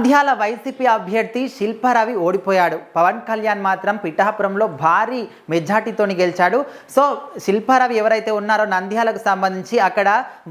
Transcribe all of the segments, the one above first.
Nandyal YCP అభ్యర్థి శిల్పారావి ఓడిపోయాడు. పవన్ కళ్యాణ్ మాత్రం పిఠాపురంలో భారీ మెజార్టీతోని గెలిచాడు. సో శిల్పారావి ఎవరైతే ఉన్నారో నంద్యాలకు సంబంధించి అక్కడ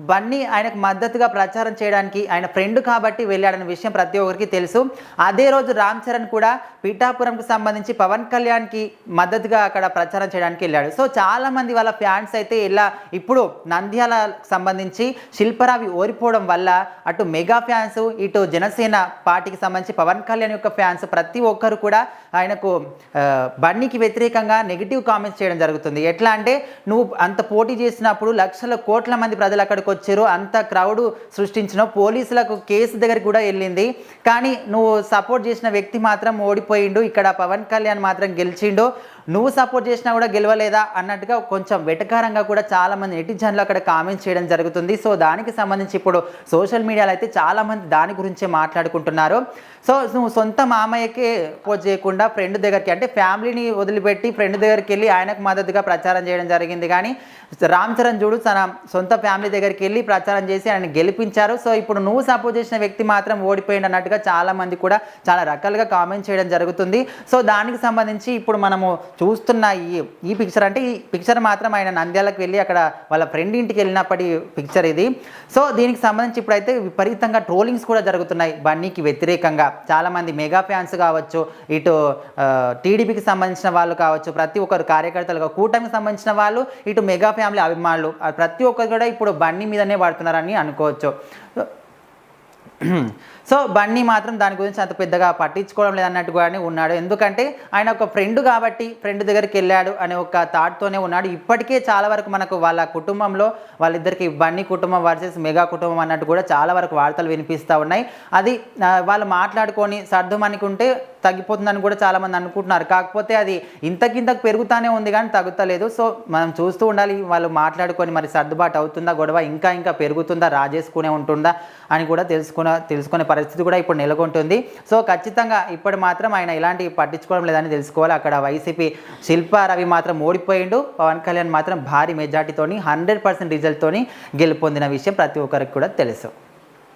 బన్నీ ఆయనకు మద్దతుగా ప్రచారం చేయడానికి ఆయన ఫ్రెండ్ కాబట్టి వెళ్ళాడనే విషయం ప్రతి ఒక్కరికి తెలుసు. అదే రోజు రామ్ చరణ్ కూడా పిఠాపురంకు సంబంధించి పవన్ కళ్యాణ్కి మద్దతుగా అక్కడ ప్రచారం చేయడానికి వెళ్ళాడు. సో చాలామంది వాళ్ళ ఫ్యాన్స్ అయితే ఇలా ఇప్పుడు నంద్యాలకు సంబంధించి శిల్పారావి ఓడిపోవడం వల్ల అటు మెగా ఫ్యాన్స్ ఇటు జనసేన పార్టీకి సంబంధించి పవన్ కళ్యాణ్ యొక్క ఫ్యాన్స్ ప్రతి ఒక్కరు కూడా ఆయనకు బన్నీకి వ్యతిరేకంగా నెగిటివ్ కామెంట్స్ చేయడం జరుగుతుంది. ఎట్లా అంటే నువ్వు అంత పోటీ చేసినప్పుడు లక్షల కోట్ల మంది ప్రజలు అక్కడికి వచ్చారు, అంత క్రౌడ్ సృష్టించినావు, పోలీసులకు కేసు దగ్గరికి కూడా వెళ్ళింది, కానీ నువ్వు సపోర్ట్ చేసిన వ్యక్తి మాత్రం ఓడిపోయిండు, ఇక్కడ పవన్ కళ్యాణ్ మాత్రం గెలిచిండు, నువ్వు సపోర్ట్ చేసినా కూడా గెలవలేదా అన్నట్టుగా కొంచెం వెటకారంగా కూడా చాలామంది నెటిజన్లు అక్కడ కామెంట్స్ చేయడం జరుగుతుంది. సో దానికి సంబంధించి ఇప్పుడు సోషల్ మీడియాలో అయితే చాలామంది దాని గురించే మాట్లాడుకుంటున్నారు. సో నువ్వు సొంత మామయ్యకే సపోర్ట్ చేయకుండా ఫ్రెండ్ దగ్గరికి, అంటే ఫ్యామిలీని వదిలిపెట్టి ఫ్రెండ్ దగ్గరికి వెళ్ళి ఆయనకు మద్దతుగా ప్రచారం చేయడం జరిగింది. కానీ రామ్ చరణ్ చూడు తన సొంత ఫ్యామిలీ దగ్గరికి వెళ్ళి ప్రచారం చేసి ఆయన గెలిపించారు. సో ఇప్పుడు నువ్వు సపోర్ట్ చేసిన వ్యక్తి మాత్రం ఓడిపోయింది అన్నట్టుగా చాలామంది కూడా చాలా రకాలుగా కామెంట్ చేయడం జరుగుతుంది. సో దానికి సంబంధించి ఇప్పుడు మనము చూస్తున్న ఈ పిక్చర్, అంటే ఈ పిక్చర్ మాత్రం ఆయన నంద్యాలకు వెళ్ళి అక్కడ వాళ్ళ ఫ్రెండ్ ఇంటికి వెళ్ళినప్పటి పిక్చర్ ఇది. సో దీనికి సంబంధించి ఇప్పుడైతే విపరీతంగా ట్రోలింగ్స్ కూడా జరుగుతున్నాయి బన్నీకి వ్యతిరేకంగా. చాలామంది మెగా ఫ్యాన్స్ కావచ్చు, ఇటు టీడీపీకి సంబంధించిన వాళ్ళు కావచ్చు, ప్రతి ఒక్కరు కార్యకర్తలుగా కూటమికి సంబంధించిన వాళ్ళు, ఇటు మెగా ఫ్యామిలీ అభిమానులు ప్రతి ఒక్కరు కూడా ఇప్పుడు బన్నీ మీదనే పడుతున్నారని అనుకోవచ్చు. సో బన్నీ మాత్రం దాని గురించి అంత పెద్దగా పట్టించుకోవడం లేదన్నట్టుగానే ఉన్నాడు. ఎందుకంటే ఆయన ఒక ఫ్రెండ్ కాబట్టి ఫ్రెండ్ దగ్గరికి వెళ్ళాడు అనే ఒక థాట్తోనే ఉన్నాడు. ఇప్పటికే చాలా వరకు మనకు వాళ్ళ కుటుంబంలో వాళ్ళిద్దరికి బన్నీ కుటుంబం వర్సెస్ మెగా కుటుంబం అన్నట్టు కూడా చాలా వరకు వార్తలు వినిపిస్తూ ఉన్నాయి. అది వాళ్ళు మాట్లాడుకొని సర్దుమనుకుంటే తగ్గిపోతుందని కూడా చాలామంది అనుకుంటున్నారు. కాకపోతే అది ఇంతకింతకు పెరుగుతూనే ఉంది కానీ తగ్గుతలేదు. సో మనం చూస్తూ ఉండాలి, వాళ్ళు మాట్లాడుకొని మరి సర్దుబాటు అవుతుందా, గొడవ ఇంకా ఇంకా పెరుగుతుందా, రాజేసుకునే ఉంటుందా అని కూడా తెలుసుకునే పరిస్థితి కూడా ఇప్పుడు నెలకొంటుంది. సో ఖచ్చితంగా ఇప్పుడు మాత్రం ఆయన ఇలాంటివి పట్టించుకోవడం లేదని తెలుసుకోవాలి. అక్కడ వైసీపీ శిల్పారావి మాత్రం ఓడిపోయిండు, పవన్ కళ్యాణ్ మాత్రం భారీ మెజార్టీతోని 100% రిజల్ట్తోని గెలుపొందిన విషయం ప్రతి ఒక్కరికి కూడా తెలుసు.